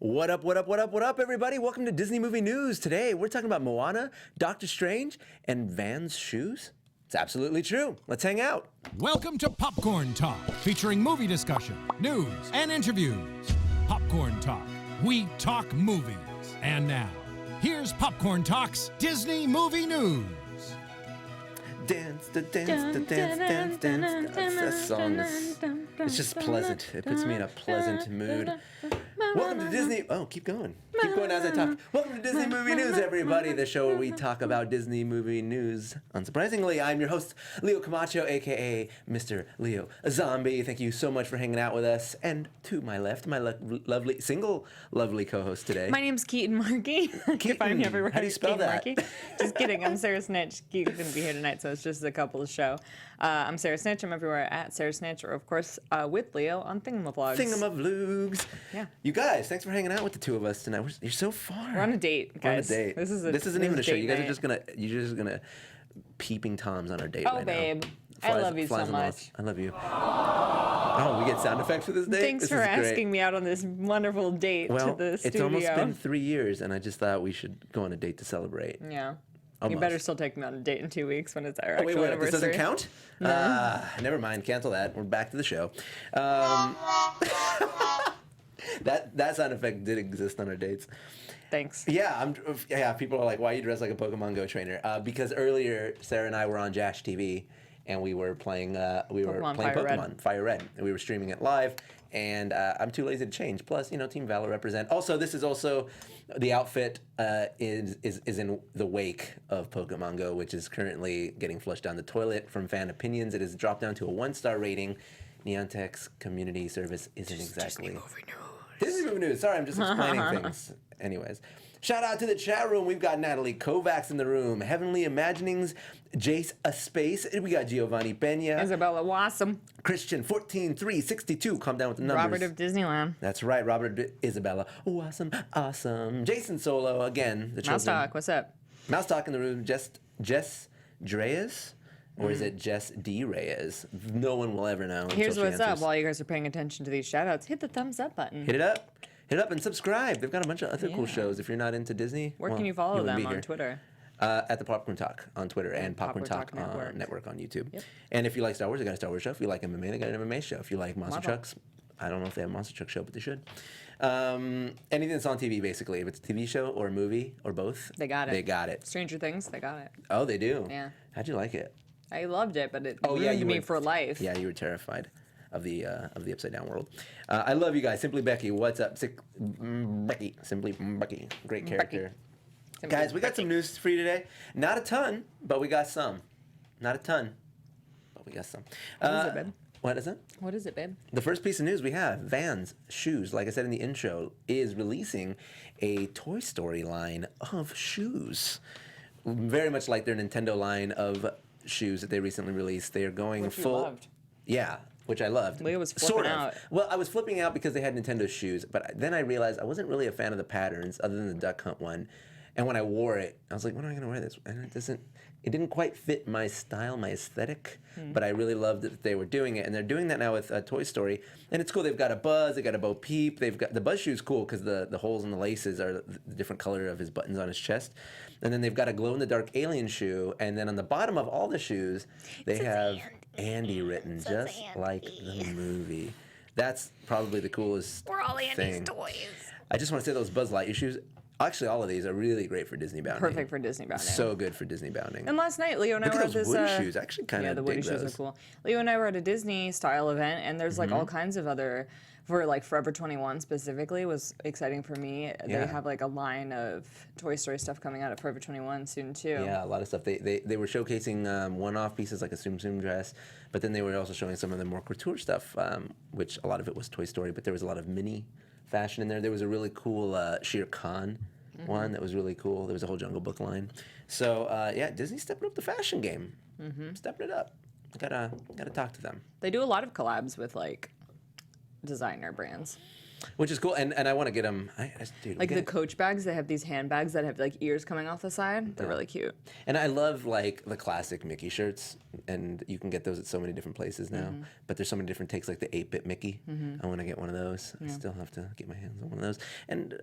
What up, everybody? Welcome to Disney Movie News. Today, we're talking about Moana, Doctor Strange, and Van's shoes. It's absolutely true. Let's hang out. Welcome to Popcorn Talk, featuring movie discussion, news, and interviews. Popcorn Talk. We talk movies. And now, here's Popcorn Talk's Disney Movie News. Dance. That song is, it's just pleasant. It puts me in a pleasant mood. Welcome to Disney. Oh, keep going. Keep going as I talk. Welcome to Disney Movie News, everybody. The show where we talk about Disney movie news. Unsurprisingly, I'm your host, Leo Camacho, a.k.a. Mr. Leo Zombie. Thank you so much for hanging out with us. And to my left, my lovely co-host today. My name's Keetin Marchi. If I'm everywhere. How do you spell that? Marchi. Just kidding. I'm Sarah Snitch. Keetin couldn't be here tonight, so it's just a couple of show. I'm Sarah Snitch. I'm everywhere at Sarah Snitch, or of course with Leo on Thingamavlogs. Thingamavlogs. Yeah. You guys, thanks for hanging out with the two of us tonight. You're so far. We're on a date, guys. We're on a date. This isn't even a show. You guys are just gonna peeping toms on our date right now. Oh, babe. I love you so much. I love you. Oh, we get sound effects for this date? Thanks for asking me out on this wonderful date to the studio. It's almost been 3 years, and I just thought we should go on a date to celebrate. Yeah. Almost. You better still take me on a date in 2 weeks when it's our actual wait, anniversary. This doesn't count? No. Never mind. Cancel that. We're back to the show. That sound effect did exist on our dates. Thanks. Yeah, people are like, why are you dressed like a Pokemon Go trainer? Because earlier, Sarah and I were on Jash TV, and we were playing Pokemon Fire Red, and we were streaming it live. And I'm too lazy to change. Plus, Team Valor represent. Also, this is also the outfit is in the wake of Pokemon Go, which is currently getting flushed down the toilet from fan opinions. It has dropped down to a 1-star rating. Neontech's community service isn't exactly Disney Movie News. Disney Movie News. Sorry, I'm just explaining things. Anyways, shout out to the chat room. We've got Natalie Kovacs in the room. Heavenly Imaginings, Jace A Space. We got Giovanni Pena. Isabella Wassam. Kristian 14362. Calm down with the numbers. Robert of Disneyland. That's right, Robert Isabella. Awesome. Jason Solo again. The Mouse Talk, what's up? Mouse Talk in the room. Jess Dreas. Or is it Jess D. Reyes? No one will ever know. Here's what's up. While you guys are paying attention to these shout-outs, hit the thumbs up button. Hit it up. Hit it up and subscribe. They've got a bunch of other cool shows. If you're not into Disney, where can you follow them on Twitter? At the Popcorn Talk on Twitter and Popcorn Talk Network on YouTube. Yep. And if you like Star Wars, they got a Star Wars show. If you like MMA, they got an MMA show. If you like Monster Trucks, I don't know if they have a Monster Truck show, but they should. Anything that's on TV, basically. If it's a TV show or a movie or both, they got it. They got it. Stranger Things, they got it. Oh, they do? Yeah. How'd you like it? I loved it, but it ruined me for life. Yeah, you were terrified of the upside down world. I love you guys. Simply Becky, what's up? Becky, Simply Becky, great character. Guys, we got some news for you today. Not a ton, but we got some. Not a ton, but we got some. What is it, babe? What is it? What is it, babe? The first piece of news we have, Van's shoes, like I said in the intro, is releasing a Toy Story line of shoes. Very much like their Nintendo line of shoes that they recently released. They are going which full. You loved. Yeah, which I loved. Leo was flipping out. Well, I was flipping out because they had Nintendo shoes, but then I realized I wasn't really a fan of the patterns other than the Duck Hunt one. And when I wore it, I was like, when am I going to wear this? And it didn't quite fit my style, my aesthetic, but I really loved that they were doing it. And they're doing that now with Toy Story. And it's cool. They've got a Buzz, they've got a Bo Peep. They've got the Buzz shoe's cool because the holes in the laces are the different color of his buttons on his chest. And then they've got a glow-in-the-dark alien shoe. And then on the bottom of all the shoes, they have Andy written, just like the movie. That's probably the coolest thing. We're all Andy's toys. I just want to say those Buzz Lightyear shoes, actually all of these are really great for Disney bounding. Perfect for Disney bounding. So good for Disney bounding. And last night, Leo and I were at this... Look at those woody shoes. I actually kind of Yeah, the woody shoes are cool. Leo and I were at a Disney style event, and there's like all kinds of other... For like Forever 21 specifically was exciting for me. Yeah. They have like a line of Toy Story stuff coming out at Forever 21 soon too. Yeah, a lot of stuff. They were showcasing one-off pieces like a Tsum Tsum dress, but then they were also showing some of the more couture stuff, which a lot of it was Toy Story, but there was a lot of mini fashion in there. There was a really cool Shere Khan one that was really cool. There was a whole Jungle Book line. So yeah, Disney stepping up the fashion game. Stepping it up. Gotta talk to them. They do a lot of collabs with like designer brands. Which is cool, and I want to get them. Dude, Like the Coach bags, they have these handbags that have like ears coming off the side. They're really cute. And I love like the classic Mickey shirts, and you can get those at so many different places now. But there's so many different takes, like the 8-bit Mickey. I want to get one of those. I still have to get my hands on one of those. And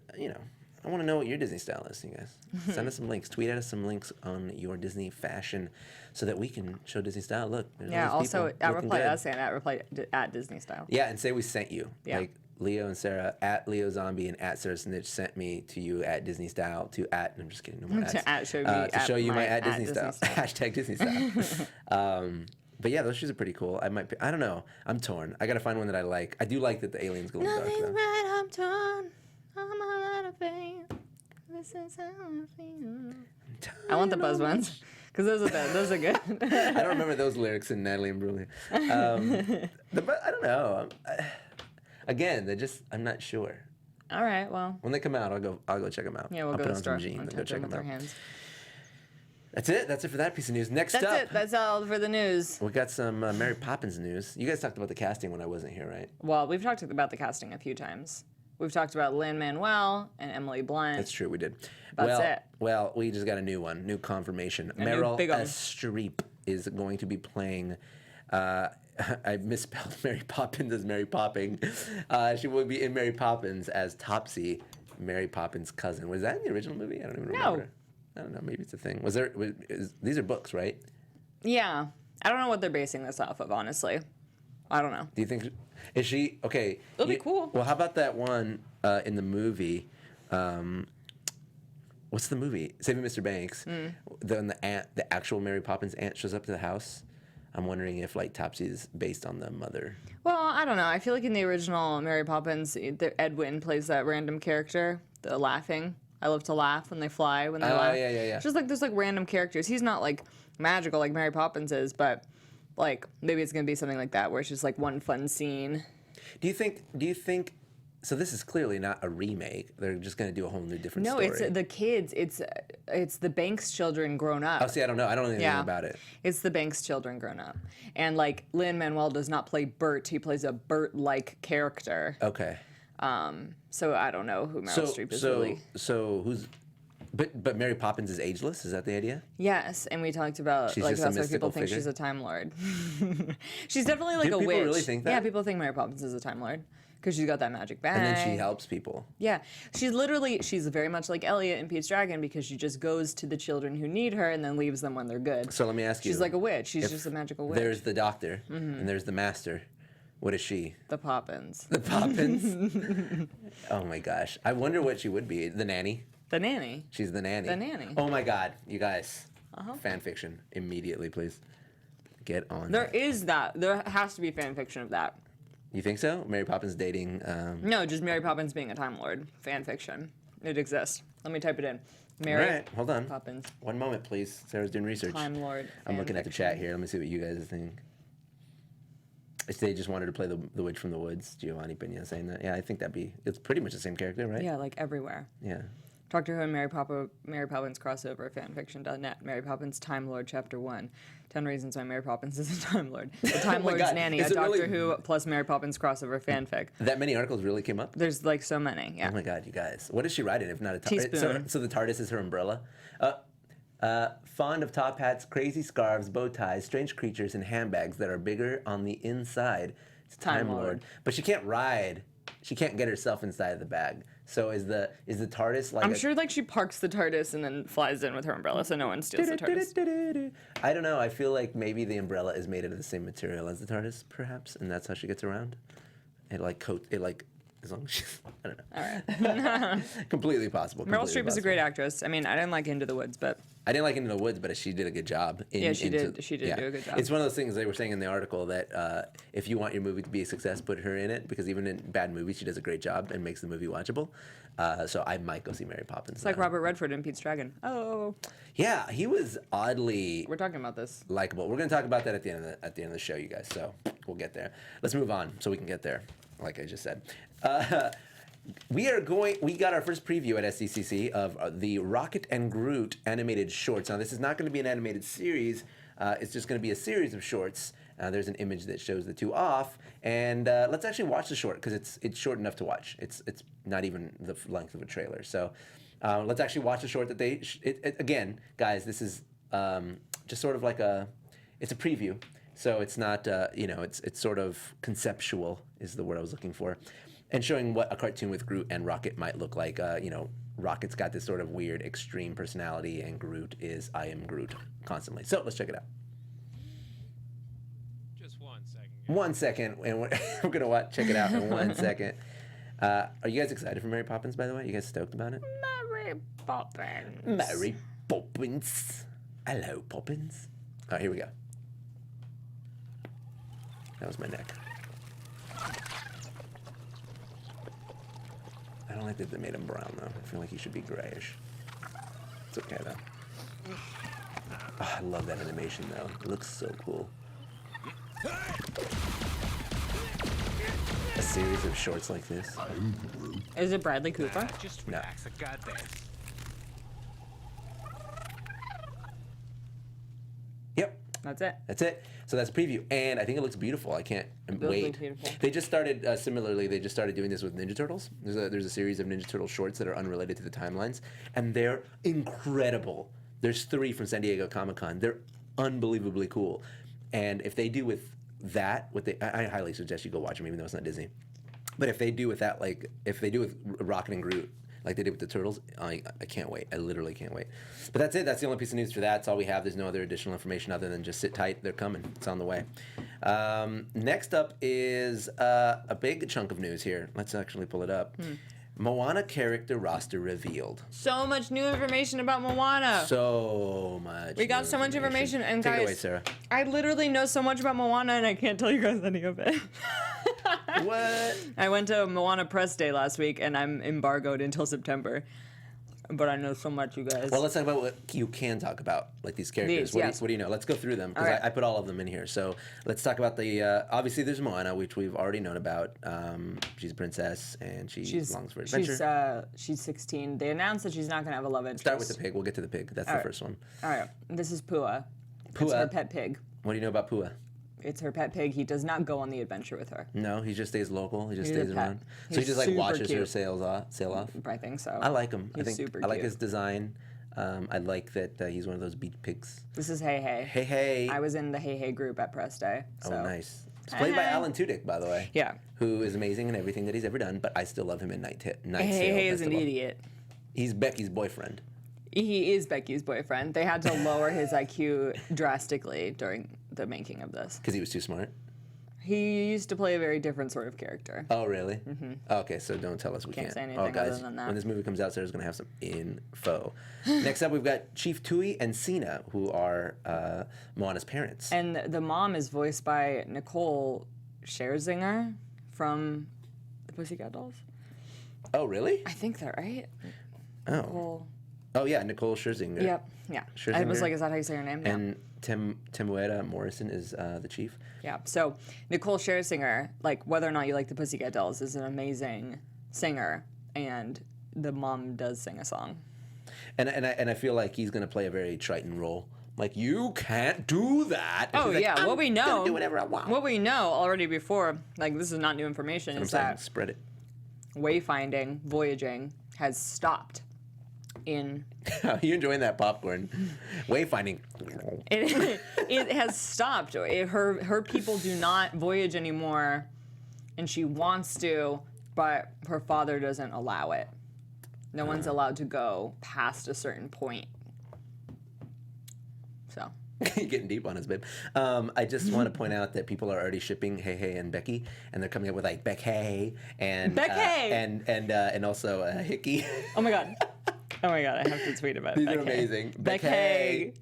I want to know what your Disney style is, you guys. Send us some links. Tweet at us some links on your Disney fashion so that we can show Disney style. Look, there's all these also people at looking reply good. us and at reply at Disney style. Yeah, and say we sent you. Yeah. Like Leo and Sarah at Leo Zombie and at Sarah Snitch sent me to you at Disney style to at. I'm just kidding. No more ads. To show you my at Disney Disney style. style. Hashtag Disney style. But yeah, those shoes are pretty cool. I don't know. I'm torn. I gotta find one that I like. I do like that the aliens glow in the dark Nothing though. right, I'm torn. I'm out of pain. This is how I feel. I want the Buzz ones because those are good. I don't remember those lyrics in Natalie and Bruley. But I don't know. Again, I'm not sure. All right, well. When they come out, I'll go check them out. Yeah, we'll I'll go put to the on store some jeans and go touch check them them with out. our hands. That's it for that piece of news. Next That's up, it. That's all for the news. we got some Mary Poppins news. You guys talked about the casting when I wasn't here, right? Well, we've talked about the casting a few times. We've talked about Lin-Manuel and Emily Blunt. That's true, we did. That's it. Well, we just got a new one, new confirmation. new Meryl big one. Streep is going to be playing. I misspelled Mary Poppins as Mary Popping. She will be in Mary Poppins as Topsy, Mary Poppins' cousin. Was that in the original movie? I don't even remember. I don't know. Maybe it's a thing. These are books, right? Yeah. I don't know what they're basing this off of, honestly. I don't know. Do you think is she okay? It'll be cool. Well, how about that one in the movie? What's the movie? Saving Mr. Banks. Then the actual Mary Poppins aunt shows up to the house. I'm wondering if like Topsy is based on the mother. Well, I don't know. I feel like in the original Mary Poppins, Edwin plays that random character, the laughing. I love to laugh when they fly, when they laugh. Yeah. It's just like there's like random characters. He's not like magical like Mary Poppins is, but like maybe it's gonna be something like that where it's just like one fun scene. Do you think? So this is clearly not a remake. They're just going to do a whole new different No, story. it's the kids. It's the Banks children grown up. Oh, see, I don't know. I don't know anything about it. It's the Banks children grown up. And like Lin-Manuel does not play Bert. He plays a Bert-like character. Okay. So I don't know who Meryl Streep is really. So who's? But Mary Poppins is ageless. Is that the idea? Yes, and we talked about She's like just a that's why mystical people think figure? she's a Time Lord. She's definitely like Do a people witch. really think that? Yeah, people think Mary Poppins is a Time Lord because she's got that magic bag. And then she helps people. Yeah, she's very much like Elliot in Pete's Dragon because she just goes to the children who need her and then leaves them when they're good. So let me ask you. She's like a witch. She's just a magical witch. There's the doctor, and there's the master. What is she? The Poppins. The Poppins? Oh my gosh. I wonder what she would be. The nanny? The nanny. She's the nanny. The nanny. Oh my god, you guys. Fan fiction. Immediately, please. Get on There that. is that. There has to be fan fiction of that. You think so? Mary Poppins dating... No, just Mary Poppins being a Time Lord. Fan fiction. It exists. Let me type it in. Mary All right, hold on. Poppins. One moment, please. Sarah's doing research. Time Lord. I'm fan looking at the fiction. chat here. Let me see what you guys think. They just wanted to play the witch from the woods. Giovanni Pena saying that. Yeah, I think it's pretty much the same character, right? Yeah, like everywhere. Yeah. Doctor Who and Mary Poppins crossover fanfiction.net. Mary Poppins Time Lord Chapter 1. 10 reasons why Mary Poppins is a Time Lord. The Time my Lord's God. Nanny, Is a it Doctor really- Who plus Mary Poppins crossover fanfic. That many articles really came up? There's like so many, yeah. Oh my god, you guys. What is she riding if not a Teaspoon. So the TARDIS is her umbrella? Fond of top hats, crazy scarves, bow ties, strange creatures, and handbags that are bigger on the inside. It's Time Lord. But she can't ride. She can't get herself inside of the bag. So is the TARDIS like I'm sure like she parks the TARDIS and then flies in with her umbrella so no one steals the TARDIS. I don't know. I feel like maybe the umbrella is made out of the same material as the TARDIS, perhaps, and that's how she gets around. It like as long as she's, I don't know. All right. Completely possible. Meryl completely Streep is a possible. great actress. I mean, I didn't like Into the Woods, but I didn't like Into the Woods, but she did a good job. Yeah, she did. She did do a good job. It's one of those things they were saying in the article that if you want your movie to be a success, put her in it, because even in bad movies, she does a great job and makes the movie watchable. So I might go see Mary Poppins. it's like Robert Redford in Pete's Dragon. Oh, Yeah, he was oddly we're talking about this. likable. We're going to talk about that at the end of the show, you guys. So we'll get there. Let's move on so we can get there, like I just said. We got our first preview at SDCC of the Rocket and Groot animated shorts. Now, this is not going to be an animated series. It's just going to be a series of shorts There's an image that shows the two off, and let's actually watch the short because it's short enough to watch. It's not even the length of a trailer. So let's actually watch the short that they. Again, guys, this is just sort of like it's a preview, so it's not it's sort of conceptual is the word I was looking for, and showing what a cartoon with Groot and Rocket might look like. Rocket's got this sort of weird extreme personality, and Groot is I am Groot constantly. So let's check it out. Just 1 second. 1 second, and we're gonna check it out in 1 second. Are you guys excited for Mary Poppins? By the way, you guys stoked about it? Mary Poppins. Mary Poppins. Hello, Poppins. All right, here we go. That was my neck. I don't like that they made him brown, though. I feel like he should be grayish. It's okay, though. Oh, I love that animation, though. It looks so cool. A series of shorts like this. Is it Bradley Cooper? Just No. relax. I got this. Yep. That's it. That's it. So that's a preview, and I think it looks beautiful. I can't wait. look beautiful. They just started similarly. They just started doing this with Ninja Turtles. There's a series of Ninja Turtle shorts that are unrelated to the timelines, and they're incredible. There's 3 from San Diego Comic-Con. They're unbelievably cool, and if they do with that, I highly suggest you go watch them, even though it's not Disney. But if they do with that, like if they do with Rocket and Groot, like they did with the Turtles, I can't wait. I literally can't wait. But that's it. That's the only piece of news for that. That's all we have. There's no other additional information other than just sit tight. They're coming. It's on the way. Next up is a big chunk of news here. Let's actually pull it up. Moana character roster revealed. So much new information about Moana. So much. We got new so much information, and Take guys, it away, Sarah. I literally know so much about Moana, and I can't tell you guys any of it. What? I went to Moana press day last week, and I'm embargoed until September. But I know so much, you guys. Well, let's talk about what you can talk about, like these characters. Yes. What do you know? Let's go through them, because All right. I put all of them in here. So let's talk about the, obviously there's Moana, which we've already known about. She's a princess, and she longs for adventure. She's 16. They announced that she's not going to have a love interest. Start with the pig. We'll get to the pig. That's the right. first one. All right. This is Pua. It's Pua. her pet pig. What do you know about Pua? It's her pet pig. He does not go on the adventure with her. No, he just stays local. He just He's a stays pet. around. So he He's just like super watches her cute. sail off. I think so. I like him. He's super I like cute. his design. I like that he's one of those beat pigs. This is Hey Hey. Hey Hey. I was in the Hey Hey group at press day. So. Oh, nice. It's played by Hey. Alan Tudyk, by the way. Yeah. Who is amazing in everything that he's ever done, but I still love him in Night Hey Sail Hey is an Festival. idiot. He's Becky's boyfriend. He is Becky's boyfriend. They had to lower his IQ drastically during the making of this. Because he was too smart? He used to play a very different sort of character. Oh, really? Mm-hmm. Okay, so don't tell us we can't. say anything oh, guys, other than that. when this movie comes out, Sarah's going to have some info. Next up, we've got Chief Tui and Cena, who are Moana's parents. And the mom is voiced by Nicole Scherzinger from the Pussycat Dolls. Oh, really? I think they're right. Oh. Nicole. Oh, yeah, Nicole Scherzinger. Yep. Yeah. I was Scherzinger. like, is that how you say her name? Yeah. And Temuera Morrison is the chief. Yeah. So Nicole Scherzinger, like whether or not you like the Pussycat Dolls, is an amazing singer, and the mom does sing a song. And I feel like he's going to play a very Triton role. Like, you can't do that. And Oh she's like, yeah, I'm what we know, gonna do whatever I want. what we know already before, like this is not new information, I'm is saying, that spread it. wayfinding, voyaging has stopped in. Are you enjoying that popcorn? Wayfinding. It has stopped. Her people do not voyage anymore, and she wants to, but her father doesn't allow it. No one's allowed to go past a certain point. So. You're getting deep on us, babe. I just want to point out that people are already shipping Hey Hey and Becky, and they're coming up with like Beck Hey and Beck-Hey! And also Hickey. Oh my god. Oh my god, I have to tweet about These Beck are Hay. amazing. Beck Hay.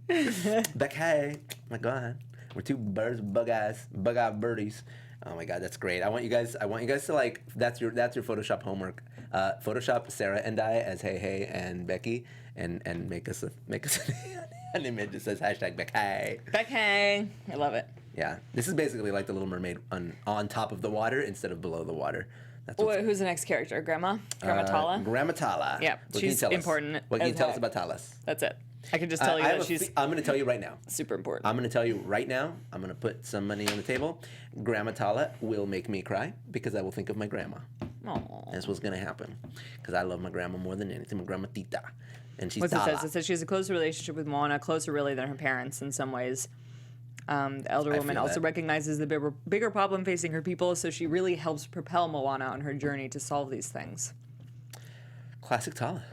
Beck Hey. My God, we're two birds, bug-eyed birdies. Oh my God, that's great. I want you guys to like. That's your Photoshop homework. Photoshop Sarah and I as Hey Hey and Becky, and make us an image that says #Beck Hey. Beck Hay. I love it. Yeah, this is basically like the Little Mermaid on top of the water instead of below the water. That's what's, Who's the next character? Grandma? Grandma Tala? Grandma Tala. Yeah, What can you she's tell us? important What can you as tell us heck. about Talas? That's it. I can just tell you that she's I'm going to tell you right now. super important. I'm going to tell you right now. I'm going to put some money on the table. Grandma Tala will make me cry because I will think of my grandma. Aww. That's what's going to happen. Because I love my grandma more than anything. My grandma Tita. And she's What's it Tala. says? It says she has a closer relationship with Moana, closer really than her parents in some ways. The elder woman feel also that. recognizes the bigger problem facing her people, so she really helps propel Moana on her journey to solve these things. Classic Tala.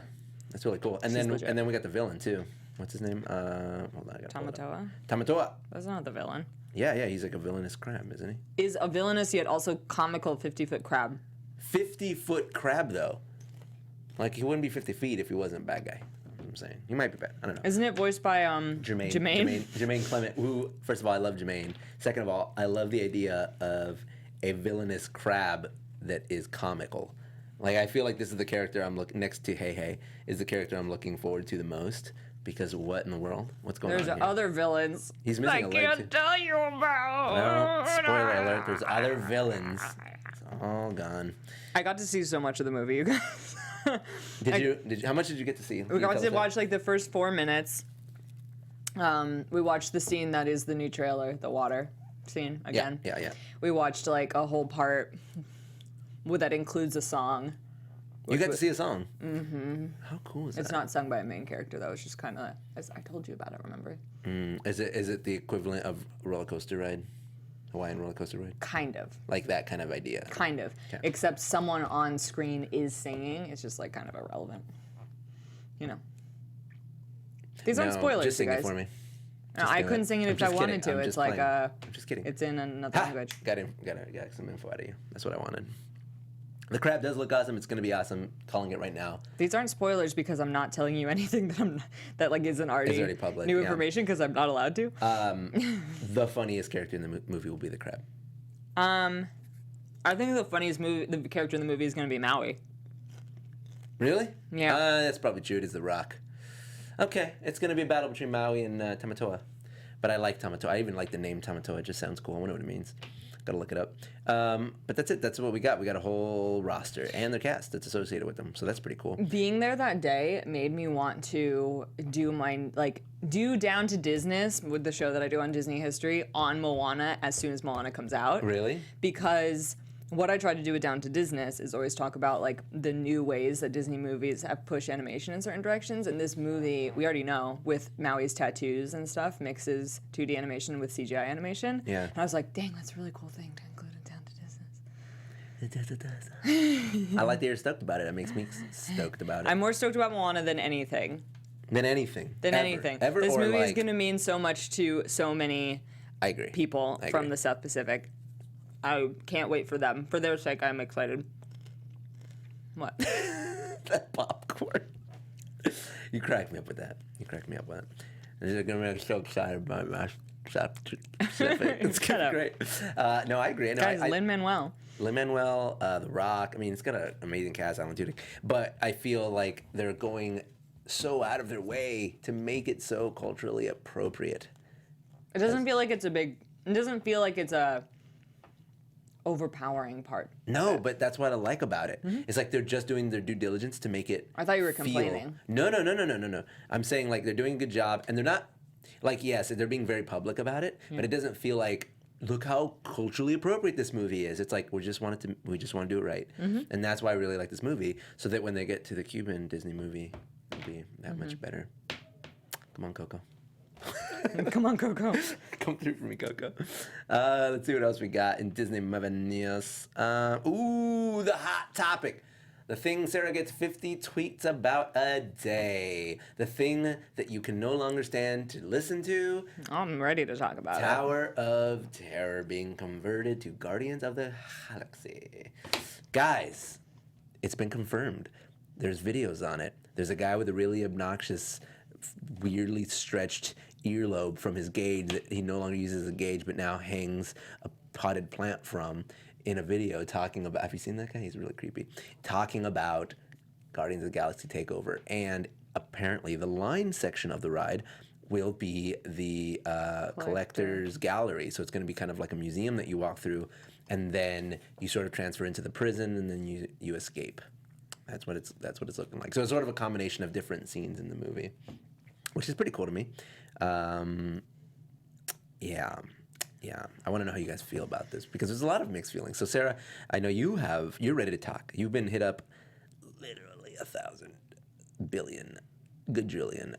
That's really cool. And She's then legit. and then we got the villain too. What's his name? Hold on, I gotta pull it up. Tamatoa? Tamatoa. That's not the villain. Yeah, he's like a villainous crab, isn't he? Is a villainous yet also comical 50-foot crab. 50-foot crab though. Like he wouldn't be 50 feet if he wasn't a bad guy. That's what I'm saying. He might be bad. I don't know. Isn't it voiced by Jermaine Clement, who, first of all, I love Jermaine. Second of all, I love the idea of a villainous crab that is comical. Like, I feel like this is the character I'm looking, next to Hey Hey, is the character I'm looking forward to the most. Because what in the world? What's going There's on here? other villains. He's missing I a leg, too. can't tell you about. Well, spoiler alert, there's other villains. It's all gone. I got to see so much of the movie, you guys. Did you? How much did you get to see? We got to watch like the first 4 minutes. We watched the scene that is the new trailer, the water scene again. Yeah. We watched like a whole part that includes a song. You got to see a song. Mm-hmm. How cool is that? It's not sung by a main character though. It's just kind of, as I told you about it. Remember? Is it the equivalent of roller coaster ride, Hawaiian roller coaster ride? Kind of. Like that kind of idea. Kind of. Okay. Except someone on screen is singing. It's just like kind of irrelevant. You know. These aren't spoilers, just sing you guys. it for me. No, Just I do couldn't it. sing it I'm if I just wanted kidding. to. I'm It's just like playing. I'm just kidding. It's in another language. Got some info out of you. That's what I wanted. The crab does look awesome. It's gonna be awesome. Calling it right now. These aren't spoilers because I'm not telling you anything that like isn't already public, new yeah. information because I'm not allowed to. The funniest character in the movie will be the crab. I think the funniest the character in the movie is going to be Maui. Really? Yeah. That's probably true. It is the Rock. Okay, it's gonna be a battle between Maui and Tamatoa. But I like Tamatoa. I even like the name Tamatoa. It just sounds cool. I wonder what it means. Gotta look it up. But that's it. That's what we got. We got a whole roster and their cast that's associated with them. So that's pretty cool. Being there that day made me want to do Down to Disney with the show that I do on Disney History on Moana as soon as Moana comes out. Really? Because what I try to do with Down to Disney is always talk about like the new ways that Disney movies have pushed animation in certain directions. And this movie, we already know, with Maui's tattoos and stuff, mixes 2D animation with CGI animation. Yeah. And I was like, dang, that's a really cool thing to include in Down to Disney. I like that you're stoked about it. It makes me stoked about it. I'm more stoked about Moana than anything. Than anything. Ever, This or movie is like, going to mean so much to so many I agree. people I from agree. the South Pacific. I can't wait for them. For their sake, I'm excited. What? That popcorn. You cracked me up with that. You cracked me up with it. They're gonna be so excited about my South Pacific. It's Shut gonna up. be great. No, I agree. No, Guys, I, Lin-Manuel. Lin-Manuel, The Rock. I mean, it's got an amazing cast, Alan Tudyk. But I feel like they're going so out of their way to make it so culturally appropriate. It doesn't feel like it's a overpowering part. No, but that's what I like about it. It's like they're just doing their due diligence to make it. I thought you were feel- complaining. No. I'm saying like they're doing a good job, and they're not like yes, they're being very public about it, but it doesn't feel like look how culturally appropriate this movie is. It's like we just want to do it right, and that's why I really like this movie. So that when they get to the Cuban Disney movie, it'll be that much better. Come on, Coco. Come on, Coco. Come through for me, Coco. Let's see what else we got in Disney news. The hot topic. The thing Sarah gets 50 tweets about a day. The thing that you can no longer stand to listen to. I'm ready to talk about it. Tower of Terror being converted to Guardians of the Galaxy. Guys, it's been confirmed. There's videos on it. There's a guy with a really obnoxious, weirdly stretched earlobe from his gauge that he no longer uses as a gauge but now hangs a potted plant from in a video talking about, have you seen that guy? He's really creepy. Talking about Guardians of the Galaxy Takeover. And apparently the line section of the ride will be the collector's gallery. So it's going to be kind of like a museum that you walk through and then you sort of transfer into the prison and then you escape. That's what it's looking like. So it's sort of a combination of different scenes in the movie. which is pretty cool to me. Yeah. I want to know how you guys feel about this because there's a lot of mixed feelings. So Sarah, I know you're ready to talk. You've been hit up literally 1,000 billion, gajillion,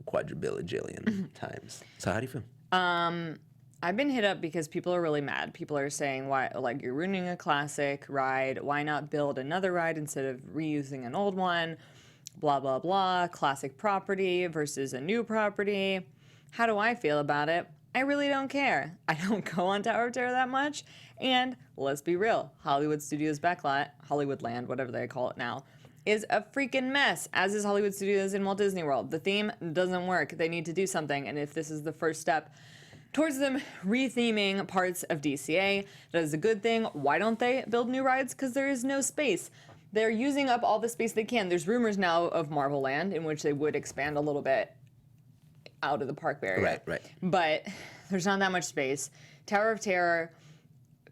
quadrillion times. So how do you feel? I've been hit up because people are really mad. People are saying, why, like, you're ruining a classic ride. Why not build another ride instead of reusing an old one? Blah, blah, blah. Classic property versus a new property. How do I feel about it? I really don't care. I don't go on Tower of Terror that much. And let's be real, Hollywood Studios backlot, Hollywoodland, whatever they call it now, is a freaking mess, as is Hollywood Studios in Walt Disney World. The theme doesn't work. They need to do something. And if this is the first step towards them retheming parts of DCA, that is a good thing. Why don't they build new rides? Because there is no space. They're using up all the space they can. There's rumors now of Marvel Land, in which they would expand a little bit out of the park barrier. Right. But there's not that much space. Tower of Terror,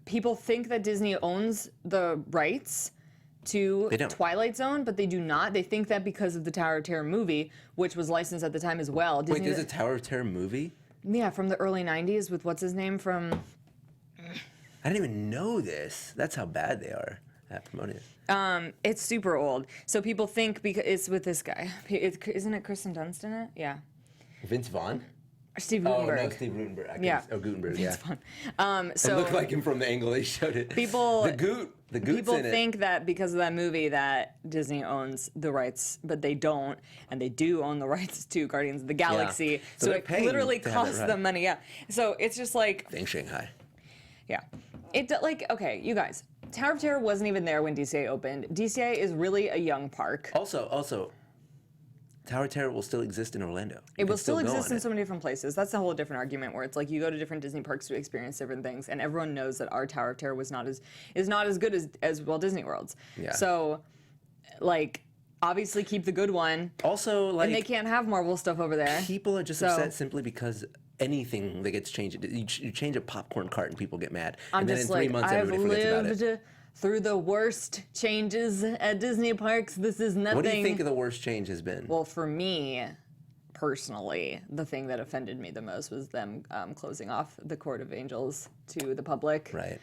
people think that Disney owns the rights to Twilight Zone, but they do not. They think that because of the Tower of Terror movie, which was licensed at the time as well. Wait, there's a Tower of Terror movie? Yeah, from the early 90s with what's his name from... I didn't even know this. That's how bad they are at promoting it. It's super old. So people think because it's with this guy. Isn't it Kristen Dunst in it? Yeah. Vince Vaughn? Steve Gutenberg. Oh, no, Steve Gutenberg. Yeah. Oh, Gutenberg, Vince yeah. Vaughn. So it looked like him from the angle they showed it. People... The Goot's People in it. think that because of that movie that Disney owns the rights, but they don't, and they do own the rights to Guardians of the Galaxy. Yeah. So it literally costs them money. Yeah. So it's just like... Thanks, Shanghai. Yeah. Okay, you guys. Tower of Terror wasn't even there when DCA opened. DCA is really a young park. Also, Tower of Terror will still exist in Orlando. It will still exist in so many different places. That's a whole different argument where it's like you go to different Disney parks to experience different things, and everyone knows that our Tower of Terror is not as good as Walt Disney World's. Yeah. So, like, obviously keep the good one. Also, like, and they can't have Marvel stuff over there. People are just upset simply because anything that gets changed, you change a popcorn cart and people get mad. I'm and then just in 3 months, everybody forgets about it. I've lived through the worst changes at Disney parks. This is nothing. What do you think the worst change has been? Well, for me, personally, the thing that offended me the most was them closing off the Court of Angels to the public. Right.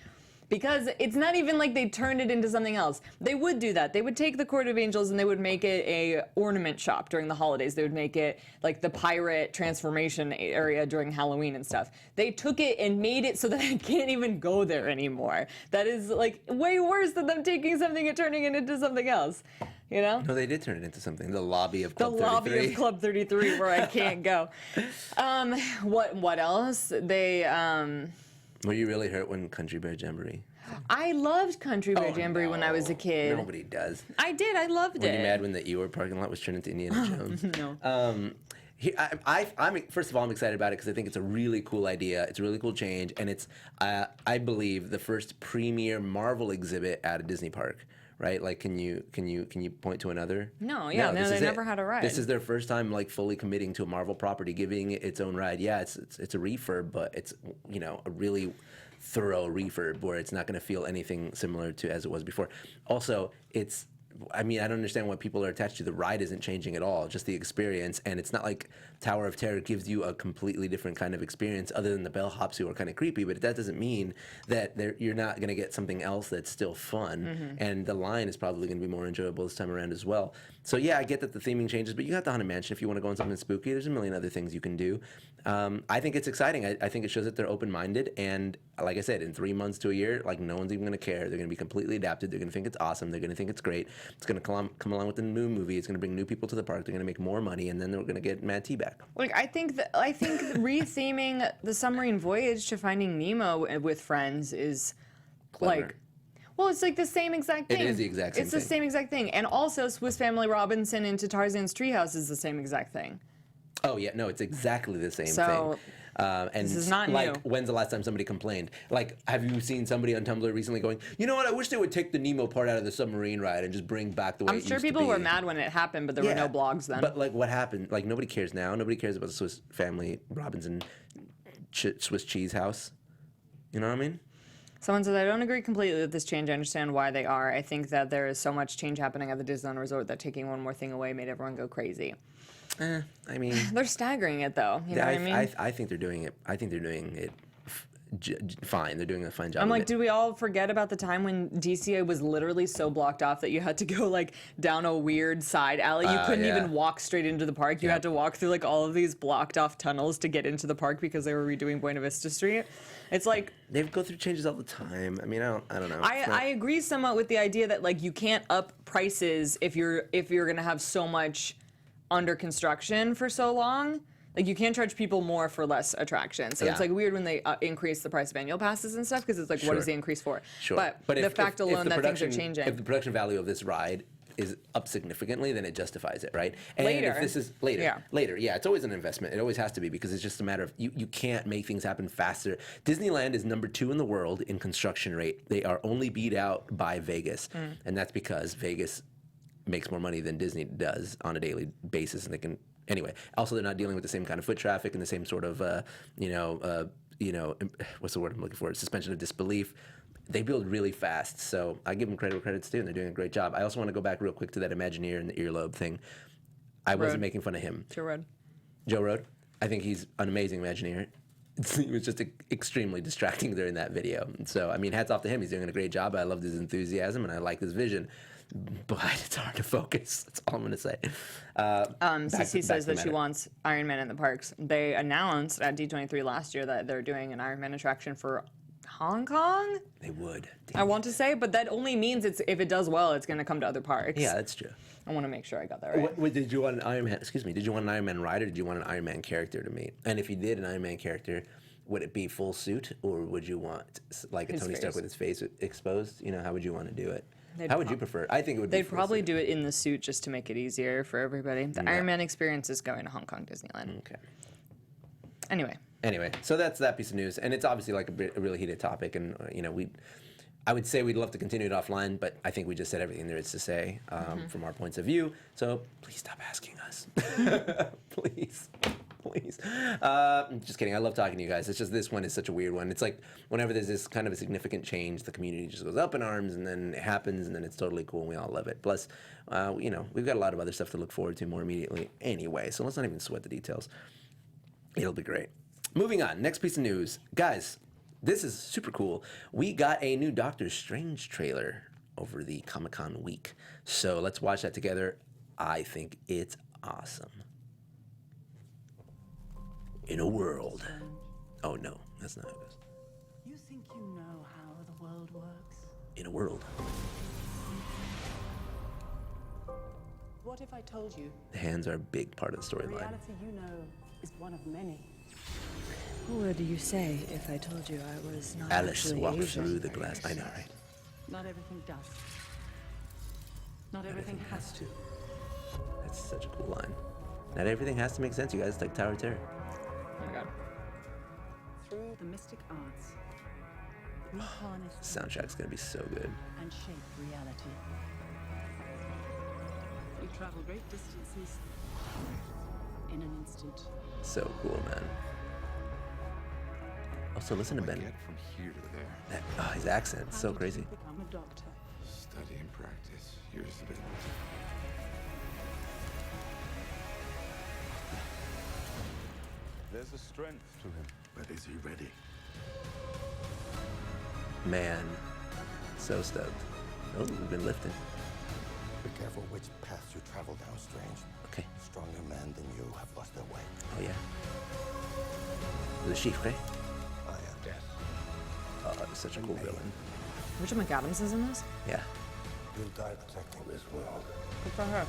Because it's not even like they turned it into something else. They would do that. They would take the Court of Angels and they would make it a ornament shop during the holidays. They would make it like the pirate transformation area during Halloween and stuff. They took it and made it so that I can't even go there anymore. That is like way worse than them taking something and turning it into something else. You know? No, they did turn it into something. The lobby of Club 33. The lobby of Club 33 where I can't go. What else? Were you really hurt when Country Bear Jamboree? I loved Country Bear Jamboree when I was a kid. Nobody does. I did. I loved it. Were you mad when the Eeyore parking lot was turned into Indiana Jones? No. I'm first of all, I'm excited about it because I think it's a really cool idea. It's a really cool change, and it's I believe the first premier Marvel exhibit at a Disney park. Right? Like, can you point to another? No, yeah, no, they never had a ride. This is their first time like fully committing to a Marvel property, giving it its own ride. Yeah, it's a refurb, but it's a really thorough refurb where it's not going to feel anything similar to as it was before. Also, I don't understand why people are attached to the ride isn't changing at all, just the experience. And it's not like Tower of Terror gives you a completely different kind of experience other than the bellhops who are kind of creepy, but that doesn't mean that you're not going to get something else that's still fun. Mm-hmm. And the line is probably going to be more enjoyable this time around as well. So yeah, I get that the theming changes, but you got the Haunted Mansion if you want to go on something spooky. There's a million other things you can do. I think it's exciting. I think it shows that they're open-minded, and like I said, in 3 months to a year, like no one's even going to care. They're going to be completely adapted. They're going to think it's awesome. They're going to think it's great. It's going to come along with the new movie. It's going to bring new people to the park. They're going to make more money, and then they're going to get Mad Tea back. Like I think retheming the submarine voyage to Finding Nemo with friends is clever. Like. Well, it's like the same exact thing. It is the exact same thing. It's the same exact thing. And also, Swiss Family Robinson into Tarzan's Treehouse is the same exact thing. Oh, yeah. No, it's exactly the same thing. And this is not like, new. When's the last time somebody complained? Like, have you seen somebody on Tumblr recently going, you know what, I wish they would take the Nemo part out of the submarine ride and just bring back the way it used to be. I'm sure people were mad when it happened, but there were no blogs then. But, like, what happened? Like, nobody cares now. Nobody cares about the Swiss Family Robinson Swiss cheese house. You know what I mean? Someone says, I don't agree completely with this change. I understand why they are. I think that there is so much change happening at the Disneyland Resort that taking one more thing away made everyone go crazy. I mean, They're staggering it though. You know what I mean? I think they're doing it. I think they're doing it fine. They're doing a fine job. I'm of like, it. did we all forget about the time when DCA was literally so blocked off that you had to go like down a weird side alley? You couldn't yeah. even walk straight into the park. You had to walk through like all of these blocked off tunnels to get into the park because they were redoing Buena Vista Street. It's like They go through changes all the time. I mean, I don't know. I agree somewhat with the idea that like you can't up prices if you're gonna have so much under construction for so long. Like, you can't charge people more for less attractions. So it's, like, weird when they increase the price of annual passes and stuff, because it's like, what is the increase for? Sure. But the fact alone that things are changing. If the production value of this ride is up significantly, then it justifies it, right? And Later. if this is later, yeah, it's always an investment. It always has to be, because it's just a matter of you can't make things happen faster. Disneyland is number 2 in the world in construction rate. They are only beat out by Vegas, and that's because Vegas makes more money than Disney does on a daily basis, and they can. Anyway, also they're not dealing with the same kind of foot traffic and the same sort of, what's the word I'm looking for? Suspension of disbelief. They build really fast, so I give them credit where credit's due, and they're doing a great job. I also want to go back real quick to that Imagineer and the earlobe thing. I wasn't making fun of him. Joe Rudd. Joe Rudd. I think he's an amazing Imagineer. He was just extremely distracting during that video. So, I mean, hats off to him. He's doing a great job. I loved his enthusiasm, and I like his vision. But it's hard to focus. That's all I'm going to say. CC says that she wants Iron Man in the parks. They announced at D23 last year that they're doing an Iron Man attraction for Hong Kong. They would. I want to say, but that only means if it does well, it's going to come to other parks. Yeah, that's true. I want to make sure I got that right. What, did you want an Iron Man? Excuse me. Did you want an Iron Man ride, or did you want an Iron Man character to meet? And if you did an Iron Man character, would it be full suit, or would you want like a Tony Stark with his face exposed? You know, how would you want to do it? How would you prefer? I think it would be. They'd probably do it in the suit just to make it easier for everybody. The Iron Man experience is going to Hong Kong Disneyland. Okay. Anyway, so that's that piece of news, and it's obviously like a really heated topic, and I would say we'd love to continue it offline, but I think we just said everything there is to say from our points of view. So please stop asking us, please. Just kidding. I love talking to you guys. It's just this one is such a weird one. It's like whenever there's this kind of a significant change, the community just goes up in arms, and then it happens, and then it's totally cool, and we all love it. Plus, we've got a lot of other stuff to look forward to more immediately anyway, so let's not even sweat the details. It'll be great. Moving on. Next piece of news. Guys, this is super cool. We got a new Doctor Strange trailer over the Comic-Con week. So let's watch that together. I think it's awesome. In a world. Oh, no. That's not how it goes. You think you know how the world works? In a world. What if I told you? The hands are a big part of the The storyline. reality you know is one of many. What would you say if I told you I was not Alice actually walked Asian? through the glass. I know, right? Not everything does. Not everything has to. That's such a cool line. Not everything has to make sense, you guys. It's like Tower of Terror. oh my God. Through the mystic arts, we harness Soundtrack's gonna be so good. and shape reality. We travel great distances in an instant. So cool, man. Also, listen to Ben. Get from here to there. His accent, so crazy. Become a doctor. Study and practice. Here's the bit. There's a strength to him. But is he ready? Man, so stoked. Oh, we've been lifting. Be careful which paths you travel down, Strange. Okay. Stronger men than you have lost their way. Oh, yeah. The chief, right? I am death. Oh, such a cool villain. Rachel McAdams is in this? Yeah. You'll die protecting this world. Good for her.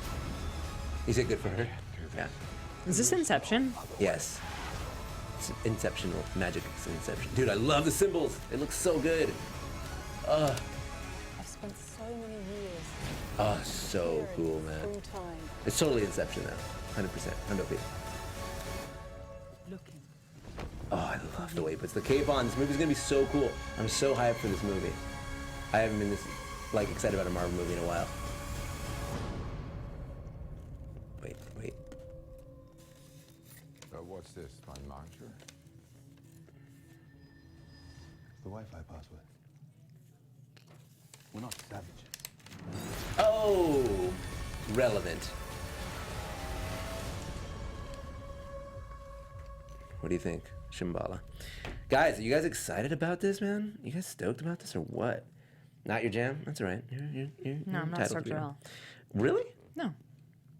Is it good for her? Yeah. Is this Inception? Yes. It's Inception magic. It's Inception. Dude, I love the symbols. They look so good. I've spent so many years Oh, so cool, man. through time It's totally Inception now. 100%. 100%. looking. Oh, I love the way it puts the cape on. This movie's gonna be so cool. I'm so hyped for this movie. I haven't been this excited about a Marvel movie in a while. Wait. What's this? My monitor? The Wi-Fi password. We're not savages. Oh, relevant. What do you think, Shambhala? Guys, are you guys excited about this, man? You guys stoked about this or what? Not your jam? That's all right. You're No, I'm not entitled to stoked be at wrong. all. Really? No,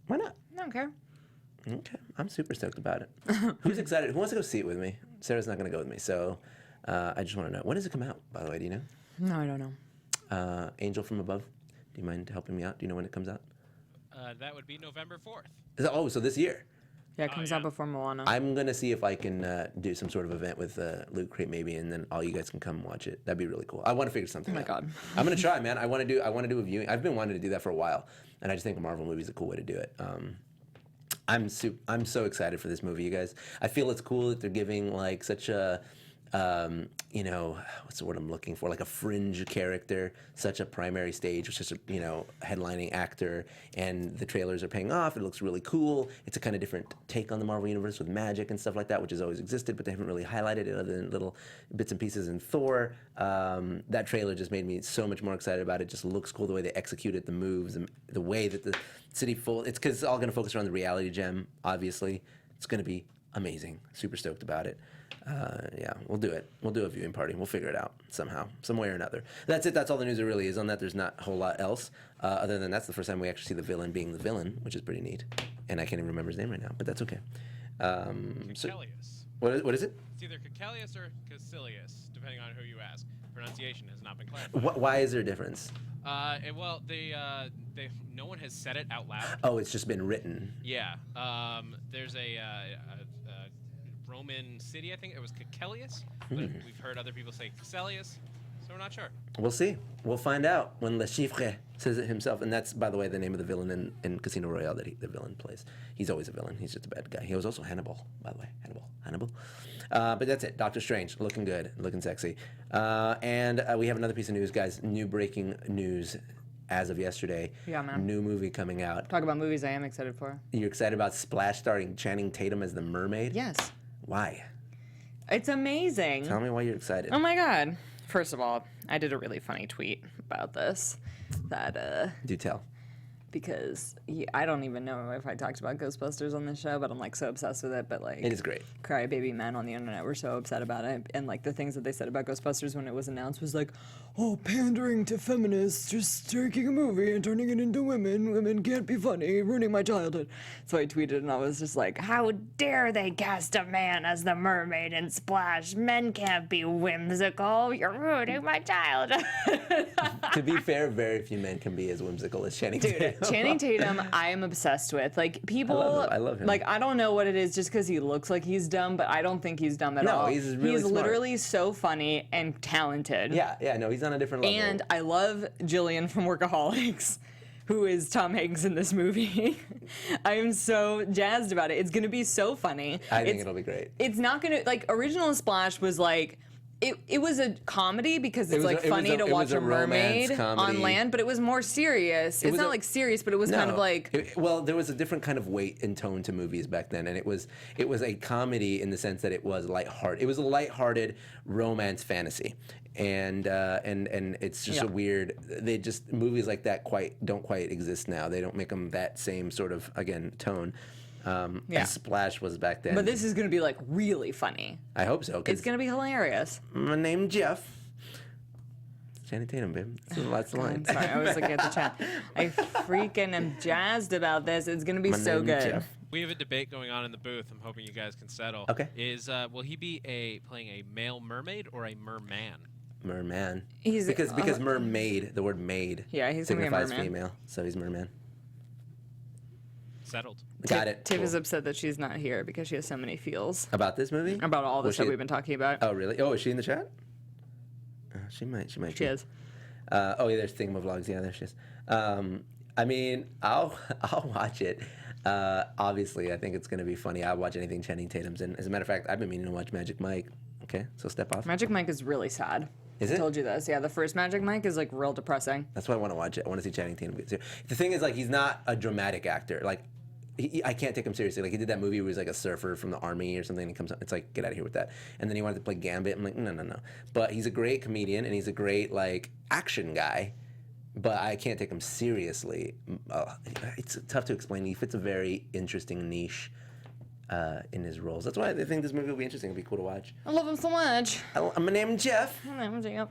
Why not? I don't care. Okay, I'm super stoked about it. Who's excited? Who wants to go see it with me? Sarah's not going to go with me, so I just want to know. When does it come out, by the way? Do you know? No, I don't know. Angel from Above. Do you mind helping me out? Do you know when it comes out? That would be November 4th. So this year. Yeah, it comes out before Moana. I'm going to see if I can do some sort of event with Loot Crate maybe, and then all you guys can come watch it. That'd be really cool. I want to figure something out. Oh my God. I'm going to try, man. I want to do a viewing. I've been wanting to do that for a while, and I just think a Marvel movie is a cool way to do it. I'm so excited for this movie, you guys. I feel it's cool that they're giving like such a, what's the word I'm looking for? Like a fringe character, such a primary stage, which is a headlining actor, and the trailers are paying off. It looks really cool. It's a kind of different take on the Marvel universe with magic and stuff like that, which has always existed, but they haven't really highlighted it other than little bits and pieces in Thor. That trailer just made me so much more excited about it. It just looks cool the way they executed the moves, and the way that the city it's because it's all going to focus around the reality gem, obviously. It's going to be amazing. Super stoked about it. Yeah, we'll do it. We'll do a viewing party. We'll figure it out somehow, some way or another. That's it. That's all the news there really is on that. There's not a whole lot else. Other than that's the first time we actually see the villain being the villain, which is pretty neat. And I can't even remember his name right now, but that's okay. Caecilius. What is it? It's either Caecilius or Caecilius, depending on who you ask. Pronunciation has not been clarified. Why is there a difference? Well, no one has said it out loud. Oh, it's just been written. Yeah. There's a Roman city, I think it was Caecilius, but we've heard other people say Caecilius, so we're not sure. We'll see. We'll find out when Le Chiffre says it himself. And that's, by the way, the name of the villain in Casino Royale that the villain plays. He's always a villain. He's just a bad guy. He was also Hannibal, by the way. Hannibal. But that's it. Doctor Strange, looking good, looking sexy. And we have another piece of news, guys. New breaking news as of yesterday. Yeah, man. New movie coming out. Talk about movies I am excited for. You're excited about Splash starring Channing Tatum as the mermaid? Yes. Why? It's amazing. Tell me why you're excited. Oh my God. First of all, I did a really funny tweet about this. Do tell. Because I don't even know if I talked about Ghostbusters on this show, but I'm like so obsessed with it. But like, It is great. crybaby men on the internet were so upset about it, and like the things that they said about Ghostbusters when it was announced was like, oh, pandering to feminists, just taking a movie and turning it into women. Women can't be funny, ruining my childhood. So I tweeted and I was just like, how dare they cast a man as the mermaid in Splash? Men can't be whimsical. You're ruining my childhood. To be fair, very few men can be as whimsical as Channing Tatum. Channing Tatum, I am obsessed with. Like, people... I love him. Like, I don't know what it is just because he looks like he's dumb, but I don't think he's dumb at all. No, he's really He's smart. literally so funny and talented. Yeah, no, he's on a different level. And I love Jillian from Workaholics, who is Tom Hanks in this movie. I am so jazzed about it. It's going to be so funny. I think it'll be great. It's not going to... Like, original Splash was like... It was a comedy because it's like funny to watch a mermaid on land, but it was more serious. It's not like serious, but it was kind of like... Well, there was a different kind of weight and tone to movies back then, and it was a comedy in the sense that it was lighthearted. It was a lighthearted romance fantasy, and it's just a weird... movies like that don't quite exist now. They don't make them that same sort of, again, tone. As Splash was back then. But this is going to be like really funny. I hope so. It's going to be hilarious. My name's Jeff. Channing Tatum, babe. That's the line. Sorry, I was looking at the chat. I freaking am jazzed about this. It's going to be so good. Jeff. We have a debate going on in the booth. I'm hoping you guys can settle. Okay. Will he be playing a male mermaid or a merman? Merman. Because mermaid, the word maid, yeah, he's gonna be a signifies merman. female, so he's merman. Settled. Got it. Tiff Cool. is upset that she's not here because she has so many feels About this movie? about all the Was stuff she- we've been talking about. Oh, really? Oh, is she in the chat? She might. She be. is. Yeah, there's Thingamavlogs. Yeah, there she is. I mean, I'll watch it. Obviously, I think it's going to be funny. I'll watch anything Channing Tatum's in. As a matter of fact, I've been meaning to watch Magic Mike. Okay, so step off. Magic Mike is really sad. Is I it? told you this. Yeah, the first Magic Mike is like real depressing. That's why I want to watch it. I want to see Channing Tatum. The thing is, like, he's not a dramatic actor. Like, I can't take him seriously. Like, he did that movie where he's like a surfer from the army or something, and he comes out, it's like, get out of here with that. And then he wanted to play Gambit. I'm like, no. But he's a great comedian, and he's a great, like, action guy. But I can't take him seriously. It's tough to explain. He fits a very interesting niche. in his roles. That's why I think this movie will be interesting. It'll be cool to watch. I love him so much. I'm named Jeff. My name's Jeff.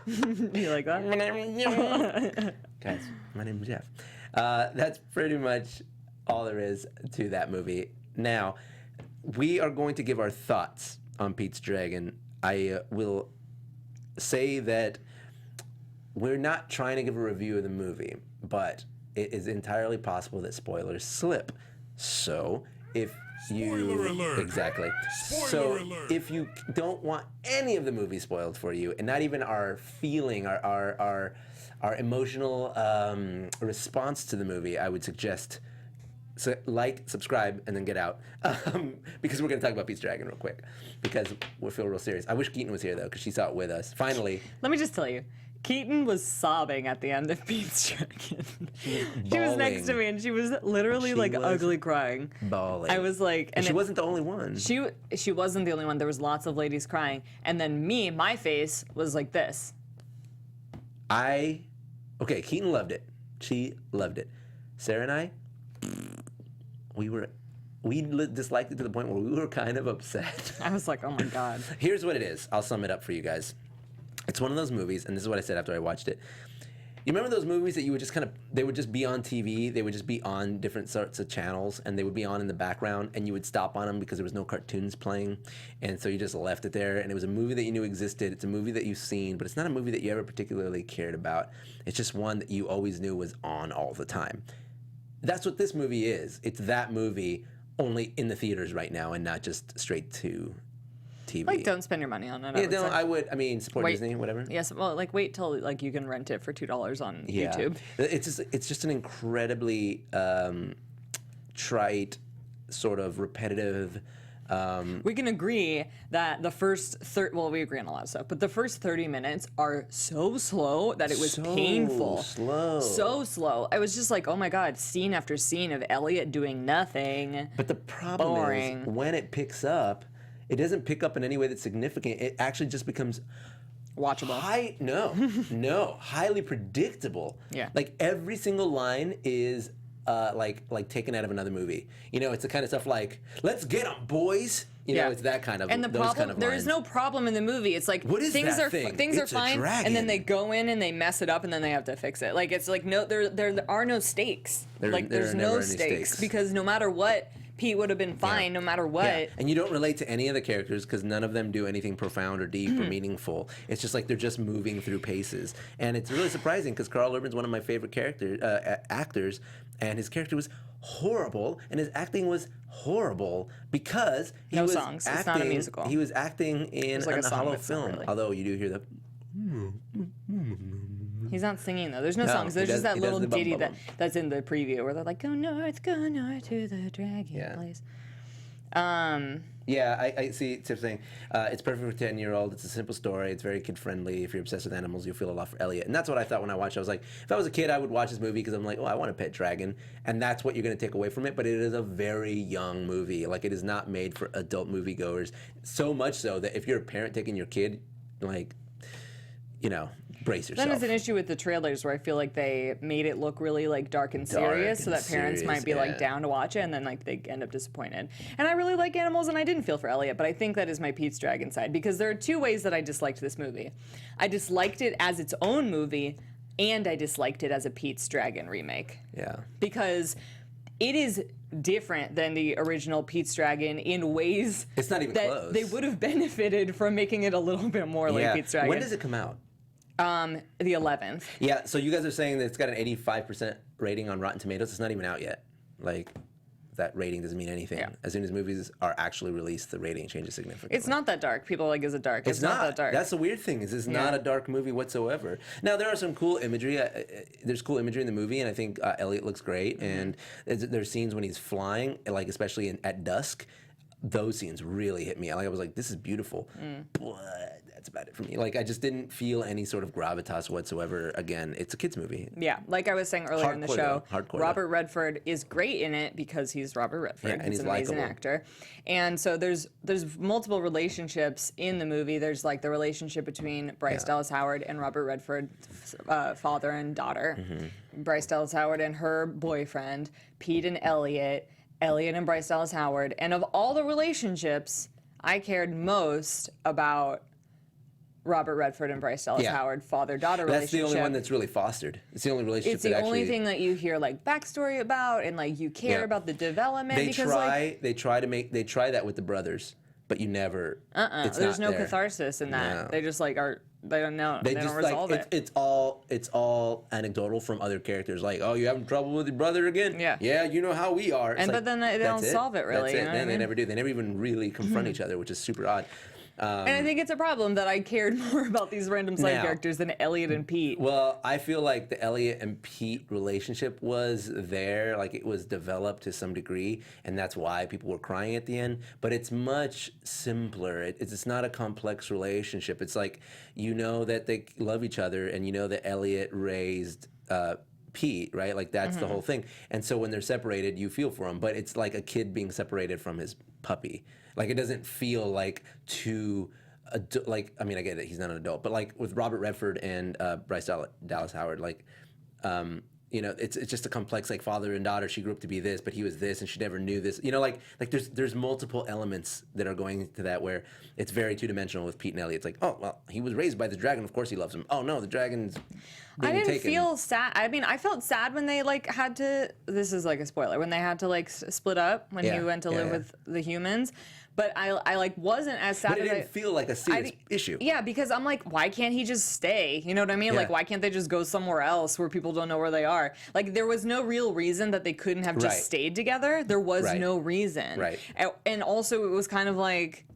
You like that? My name is Jeff. Guys, my name is Jeff. That's pretty much all there is to that movie. Now, we are going to give our thoughts on Pete's Dragon. I will say that we're not trying to give a review of the movie, but it is entirely possible that spoilers slip. So, if Spoiler alert. Exactly. Spoiler alert. If you don't want any of the movie spoiled for you, and not even our feeling, our emotional response to the movie, I would suggest like, subscribe, and then get out. Because we're going to talk about Pete's Dragon real quick. Because we feel real serious. I wish Keetin was here, though, because she saw it with us. Finally. Let me just tell you, Keetin was sobbing at the end of Pete's Dragon. She was next to me, and she was literally ugly crying. Bawling. I was like, and she wasn't the only one. She wasn't the only one. There was lots of ladies crying, and then my face was like this. Okay, Keetin loved it. She loved it. Sarah and I, we disliked it to the point where we were kind of upset. I was like, oh my God. Here's what it is. I'll sum it up for you guys. It's one of those movies, and this is what I said after I watched it. You remember those movies that you would just they would just be on TV, they would just be on different sorts of channels, and they would be on in the background, and you would stop on them because there was no cartoons playing, and so you just left it there, and it was a movie that you knew existed. It's a movie that you've seen, but it's not a movie that you ever particularly cared about. It's just one that you always knew was on all the time. That's what this movie is. It's that movie, only in the theaters right now, and not just straight to TV. Like, don't spend your money on it. Yeah, I would. I mean, support Disney, whatever. Yes, well, wait till you can rent it for $2 on YouTube. It's just an incredibly trite, sort of repetitive. We can agree that the first we agree on a lot of stuff, but the first 30 minutes are so slow that it was painful. So slow. I was just like, oh my God, scene after scene of Elliot doing nothing. But the problem is, when it picks up, it doesn't pick up in any way that's significant. It actually just becomes watchable. Highly predictable. Yeah. Like every single line is like taken out of another movie. You know, it's the kind of stuff like, "Let's get 'em, boys." You know, it's that kind of. And the problem, there is no problem in the movie. It's like, what is things that are thing? Things It's are fine, a dragon. and then they go in and they mess it up, and then they have to fix it. Like, it's like there are no stakes. There's no stakes because no matter what, Pete would have been fine no matter what. Yeah. And you don't relate to any of the characters because none of them do anything profound or deep or meaningful. It's just like they're just moving through paces. And it's really surprising because Carl Urban's one of my favorite actors, and his character was horrible, and his acting was horrible because he was songs. acting. It's not a musical. He was acting in like a hollow film, really. although you do hear the. He's not singing though. There's no songs. There's just that little ditty that's in the preview where they're like, "Go north to the dragon place." Yeah, I see. It's saying it's perfect for a 10-year-old. It's a simple story. It's very kid-friendly. If you're obsessed with animals, you'll feel a lot for Elliot. And that's what I thought when I watched it. I was like, if I was a kid, I would watch this movie because I'm like, oh, I want a pet dragon. And that's what you're going to take away from it. But it is a very young movie. Like, it is not made for adult moviegoers. So much so that if you're a parent taking your kid, like, you know, brace yourself. Then it's an issue with the trailers where I feel like they made it look really like dark and serious so that parents might be like down to watch it and then like they end up disappointed. And I really like animals and I didn't feel for Elliot, but I think that is my Pete's Dragon side because there are two ways that I disliked this movie. I disliked it as its own movie and I disliked it as a Pete's Dragon remake. Yeah. Because it is different than the original Pete's Dragon in ways it's not even that close. They would have benefited from making it a little bit more like Pete's Dragon. When does it come out? The 11th. Yeah, so you guys are saying that it's got an 85% rating on Rotten Tomatoes. It's not even out yet. Like, that rating doesn't mean anything. Yeah. As soon as movies are actually released, the rating changes significantly. It's not that dark. People are like, is it dark? It's not that dark. That's the weird thing, is it's not a dark movie whatsoever. Now, there are some cool imagery. There's cool imagery in the movie, and I think Elliot looks great. Mm-hmm. And there's scenes when he's flying, like especially at dusk. Those scenes really hit me. Like, I was like, this is beautiful. But that's about it for me. Like, I just didn't feel any sort of gravitas whatsoever. Again, it's a kid's movie. Yeah, like I was saying earlier in the show, Robert Redford is great in it because he's Robert Redford. Yeah, and he's an amazing actor. And so there's multiple relationships in the movie. There's like the relationship between Bryce Dallas Howard and Robert Redford, father and daughter. Mm-hmm. Bryce Dallas Howard and her boyfriend, Pete and Elliot. Elliot and Bryce Dallas Howard. And of all the relationships, I cared most about Robert Redford and Bryce Dallas Howard, father-daughter relationship. That's the only one that's really fostered. It's the only relationship It's the that only actually, thing that you hear like backstory about, and like you care about the development. They because try that with the brothers, but you never. There's no there. catharsis in that. No. They just like they don't know. They don't just resolve like, it. It's all anecdotal from other characters. Like, oh, you having trouble with your brother again? Yeah. Yeah, you know how we are. It's but then they don't solve it really. That's it. You know what I They mean? never do. They never even really confront each other, which is super odd. And I think it's a problem that I cared more about these random side characters than Elliot and Pete. Well, I feel like the Elliot and Pete relationship was there, like it was developed to some degree, and that's why people were crying at the end. But it's much simpler. It's not a complex relationship. It's like, you know that they love each other, and you know that Elliot raised Pete, right? Like that's the whole thing. And so when they're separated, you feel for them. But it's like a kid being separated from his puppy. Like it doesn't feel like too, like, I mean, I get it, he's not an adult, but like with Robert Redford and Bryce Dallas Howard, like, you know, it's just a complex, like, father and daughter. She grew up to be this, but he was this, and she never knew this. You know, like there's multiple elements that are going to that where it's very two-dimensional with Pete and Elliot. It's like, oh, well, he was raised by the dragon, of course he loves him. Oh no, the dragon's being I didn't taken. feel sad. I mean, I felt sad when they like had to. This is like a spoiler. When they had to like split up when he went to live with the humans. But I like wasn't as sad But it as didn't feel like a serious issue. Yeah, because I'm like, why can't he just stay? You know what I mean? Yeah. Like, why can't they just go somewhere else where people don't know where they are? Like, there was no real reason that they couldn't have just stayed together. There was no reason. Right. And also, it was kind of like,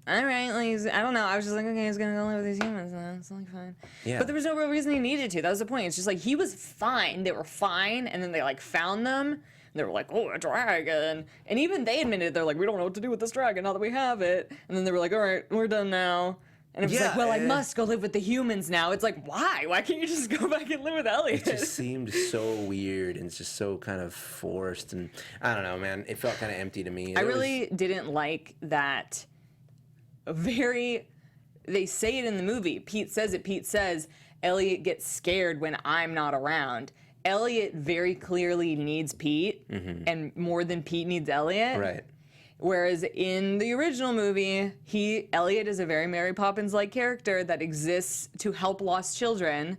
all right, like, I don't know. I was just like, okay, he's gonna go live with these humans. It's like fine. Yeah. But there was no real reason he needed to. That was the point. It's just like he was fine. They were fine, and then they like found them. They were like, oh, a dragon. And even they admitted, they're like, we don't know what to do with this dragon now that we have it. And then they were like, all right, we're done now. And it was like, well, I must go live with the humans now. It's like, why? Why can't you just go back and live with Elliot? It just seemed so weird, and it's just so kind of forced. And I don't know, man. It felt kind of empty to me. I really didn't like that they say it in the movie. Pete says it. Pete says, Elliot gets scared when I'm not around. Elliot very clearly needs Pete, and more than Pete needs Elliot. Right. Whereas in the original movie, Elliot is a very Mary Poppins-like character that exists to help lost children,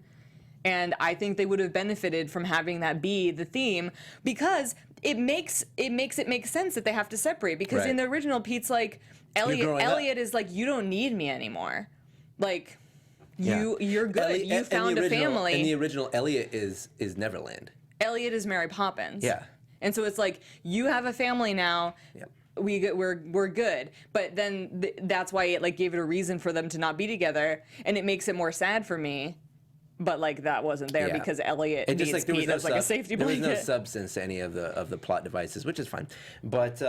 and I think they would have benefited from having that be the theme, because it makes it make sense that they have to separate. Because in the original, Pete's like, Elliot is like, you don't need me anymore, like. You're good. You found a family. In the original, Elliot is Neverland. Elliot is Mary Poppins. Yeah. And so it's like, you have a family now. Yep. We're good. But then that's why it like gave it a reason for them to not be together, and it makes it more sad for me. But like that wasn't there because Elliot needs Pete as like a safety blanket. There was no substance to any of the plot devices, which is fine. But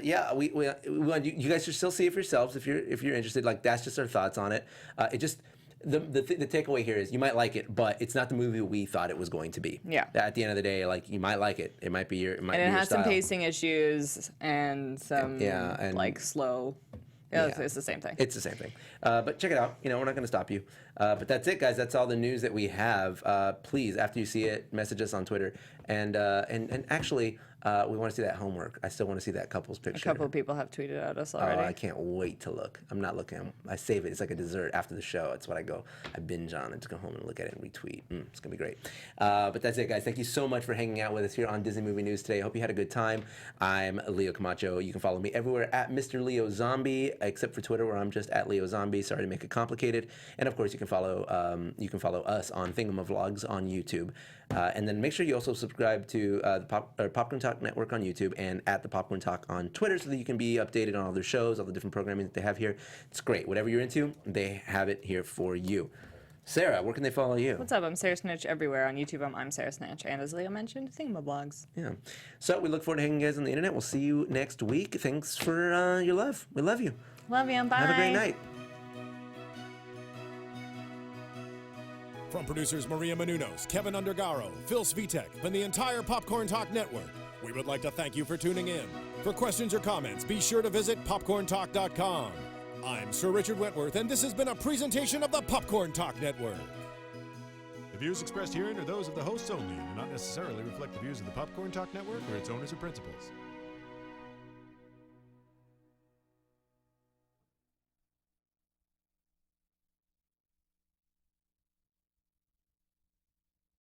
yeah, we want you guys should still see it for yourselves if you're interested. Like that's just our thoughts on it. It just. The takeaway here is you might like it, but it's not the movie we thought it was going to be. Yeah. At the end of the day, like you might like it. It might be your and it has style. some pacing issues and some and like slow. It's the same thing. It's the same thing. But check it out. You know, we're not going to stop you. But that's it, guys. That's all the news that we have. Please, after you see it, message us on Twitter. And actually, we want to see that homework. I still want to see that couple's picture. A couple of people have tweeted at us already. Oh, I can't wait to look. I'm not looking. I save it. It's like a dessert after the show. It's what I binge on and to go home and look at it and retweet. It's going to be great. But that's it, guys. Thank you so much for hanging out with us here on Disney Movie News today. I hope you had a good time. I'm Leo Camacho. You can follow me everywhere at Mr. Leo Zombie, except for Twitter, where I'm just at Leo Zombie. Sorry to make it complicated. And of course, you can follow us on Thingamavlogs on YouTube. And then make sure you also subscribe to the Popcorn Talk Network on YouTube and at the Popcorn Talk on Twitter so that you can be updated on all their shows, all the different programming that they have here. It's great. Whatever you're into, they have it here for you. Sarah, where can they follow you? What's up? I'm Sarah Snitch everywhere. On YouTube, I'm Sarah Snitch. And as Leo mentioned, Thingamablogs. Yeah. So we look forward to hanging you guys on the internet. We'll see you next week. Thanks for your love. We love you. Love you. Bye. Have a great night. From producers Maria Menounos, Kevin Undergaro, Phil Svitek, and the entire Popcorn Talk Network, we would like to thank you for tuning in. For questions or comments, be sure to visit PopcornTalk.com. I'm Sir Richard Wentworth, and this has been a presentation of the Popcorn Talk Network. The views expressed herein are those of the hosts only and do not necessarily reflect the views of the Popcorn Talk Network or its owners or principals.